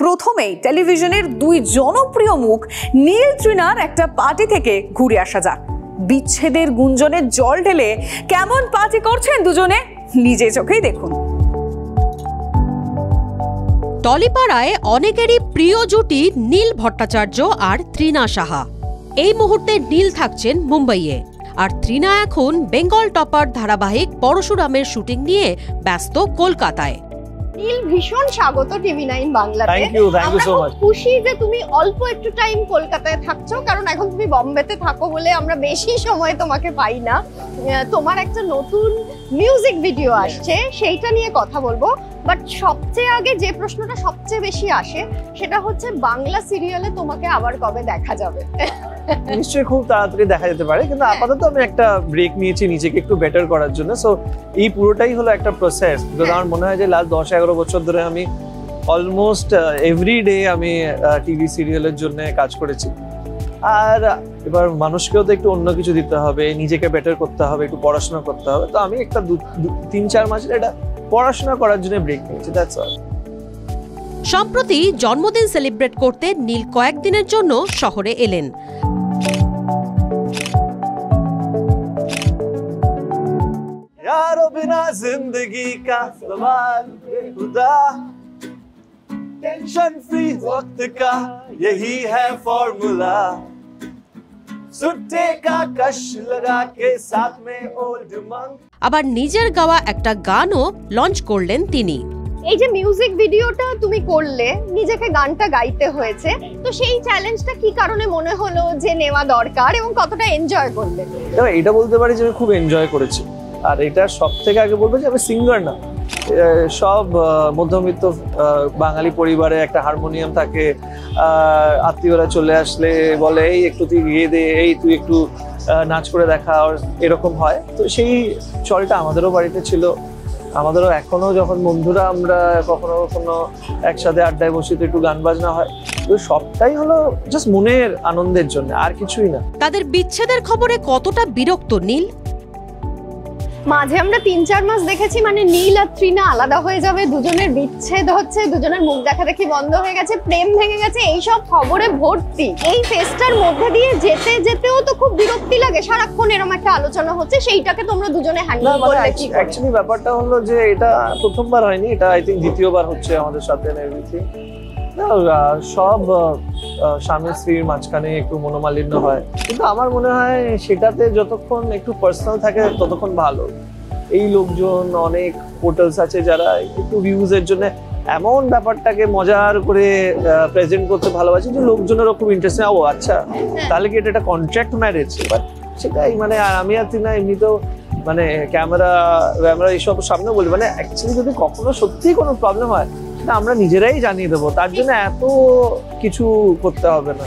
প্রথমেই টেলিভিশনের দুই জনপ্রিয় মুখ নীল তৃণার একটা পার্টি থেকে ঘুরে আসা যাক। বিচ্ছেদের গুঞ্জনে জল ঢেলে কেমন পার্টি করছেন দুজনে নিজে চোখেই দেখুন। টলিপাড়ায় অনেকেরই প্রিয় জুটি নীল ভট্টাচার্য আর তৃণা সাহা। এই মুহূর্তে নীল থাকছেন মুম্বাইয়ে, আর তৃণা এখন বেঙ্গল টপার ধারাবাহিক পরশুরামের শুটিং নিয়ে ব্যস্ত কলকাতায়। নীল, ভীষণ স্বাগত টিভি9 বাংলাতে। Thank you so much. খুশি যে তুমি অল্প একটু টাইম কলকাতায় থাকছো, কারণ এখন তুমি বম্বেতে থাকো বলে আমরা বেশি সময় তোমাকে পাই না। তোমার একটা নতুন মিউজিক ভিডিও আসছে, সেইটা নিয়ে কথা বলবো। বাট সবচেয়ে আগে যে প্রশ্নটা সবচেয়ে বেশি আসে সেটা হচ্ছে বাংলা সিরিয়ালে তোমাকে আবার কবে দেখা যাবে? নিশ্চয়ই খুব তাড়াতাড়ি দেখা যেতে পারে, কিন্তু আপাতত আমি একটা ব্রেক নিয়েছি নিজেকে একটু বেটার করার জন্য। সো এই পুরোটাই হলো একটা প্রসেস, বিকজ আমার মনে হয় যে লাস্ট 10-11 বছর ধরে আমি অলমোস্ট এভরিডে আমি টিভি সিরিয়ালের জন্য কাজ করেছি। আর এবার মানুষকেও তো একটু অন্য কিছু দিতে হবে, নিজেকে বেটার করতে হবে, একটু পড়াশোনা করতে হবে। তো আমি একটা 3-4 মাসের এটা পড়াশোনা করার জন্য ব্রেক নিয়েছি, দ্যাটস অল। সম্প্রতি জন্মদিন সেলিব্রেট করতে নীল কয়েকদিনের জন্য শহরে এলেন। यारो बिना जिंदगी का सवाल खुदा, टेंशन फ्री वक्त का यही है फॉर्मूला, सुट्टे का कश लगा के साथ में ओल्ड मंक। আবার নিজের গাওয়া একটা গানও লঞ্চ করলেন তিনি। এই যে মিউজিক ভিডিওটা তুমি করলে, নিজেকে গানটা গাইতে হয়েছে, তো সেই চ্যালেঞ্জটা কি কারণে মনে হলো যে নেওয়া দরকার এবং কতটা এনজয় করলে? এটা বলতে পারি যে আমি খুব এনজয় করেছি। আর এটা সব থেকে আগে বলবো যে আমি সিঙ্গার না, সব মধ্যবিত্ত বাঙালি পরিবারে একটা হারমোনিয়াম থাকে, আত্মীয়রা চলে আসলে বলে এই একটু তুই গিয়ে দে, এই তুই একটু নাচ করে দেখা, এরকম হয়। তো সেই চলটা আমাদেরও বাড়িতে ছিল, আমাদেরও এখনো যখন বন্ধুরা আমরা কখনো কখনো একসাথে আড্ডায় বসি তো একটু গান বাজনা হয়। তো সবটাই হলো জাস্ট মনের আনন্দের জন্য, আর কিছুই না। তাদের বিচ্ছেদের খবরে কতটা বিরক্ত নীল? মাঝে আমরা 3-4 মাস দেখেছি মানে নীল আর তৃণা আলাদা হয়ে যাবে, দুজনের বিচ্ছেদ হচ্ছে, দুজনের মুখ দেখা দেখি বন্ধ হয়ে গেছে, প্রেম ভেঙে গেছে, এইসব খবরে ভর্তি। এই ফেস্টার মধ্যে দিয়ে যেতে যেতেও তো খুব বিরক্তি লাগে, সারাক্ষণ এরকম একটা আলোচনা হচ্ছে, সেইটাকে তোমরা দুজনে হ্যান্ডেল করলে কি? অ্যাকচুয়ালি ব্যাপারটা হলো যে এটা প্রথমবার হয়নি, এটা আই থিঙ্ক দ্বিতীয়বার হচ্ছে আমাদের সাথে এভরিথিং। সব স্বামী স্ত্রীর মাঝখানে একটু মনোমালিন্য হয়, কিন্তু আমার মনে হয় সেটাতে যতক্ষণ একটু পার্সোনাল থাকে ততক্ষণ ভালো। এই লোকজন, অনেক পোর্টালস আছে যারা একটু ভিউজের জন্য এমন ব্যাপারটাকে মজার করে প্রেজেন্ট করতে ভালোবাসে যে লোকজনেরও খুব ইন্টারেস্টিং। ও আচ্ছা, তাহলে কি এটা একটা কন্ট্রাক্ট ম্যারেজ? বাট সেটাই মানে, আর আমি আর না এমনিতেও মানে ক্যামেরা এইসব সামনে বলি, মানে অ্যাকচুয়ালি যদি কখনো সত্যি কোনো প্রবলেম হয় আমরা নিজেরাই জানিয়ে দেবো, তার জন্য এত কিছু করতে হবে না।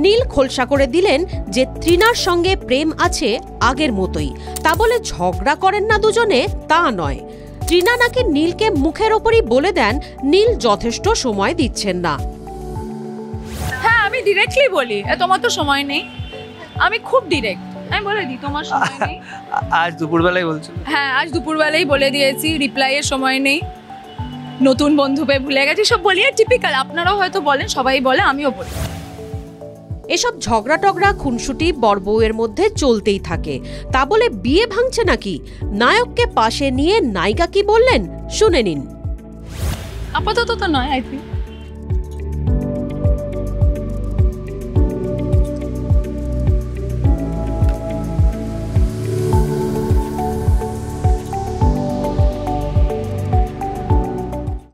নীল খোলসা করে দিলেন যে তৃণার সঙ্গে প্রেম আছে আগের মতোই, তা বলে ঝগড়া করেন না দুজনে তা নয়। তৃণা নাকি নীলকে মুখের ওপরই বলে দেন নীল যথেষ্ট সময় দিচ্ছেন না। হ্যাঁ, আমি ডিরেক্টলি বলি তোমার তো সময় নেই, আমি খুব ডিরেক্ট, আমি বলে দিই তোমার সময় নেই। আজ দুপুরবেলায় বলছি। হ্যাঁ, আজ দুপুরবেলায় বলে দিয়েছি, রিপ্লাইয়ের সময় নেই, নতুন বন্ধু পেয়ে ভুলে গেছি, সব বলি। আর টিপিক্যাল, আপনারাও হয়তো বলেন, সবাই বলে, আমিও বলি। এসব ঝগড়া টগড়া খুনসুটি বরবউয়ের মধ্যে চলতেই থাকে, তা বলে বিয়ে ভাঙছে নাকি? নায়ককে পাশে নিয়ে নায়িকা কি বললেন শুনে নিন। আপাতত তো নয়, আই থিঙ্ক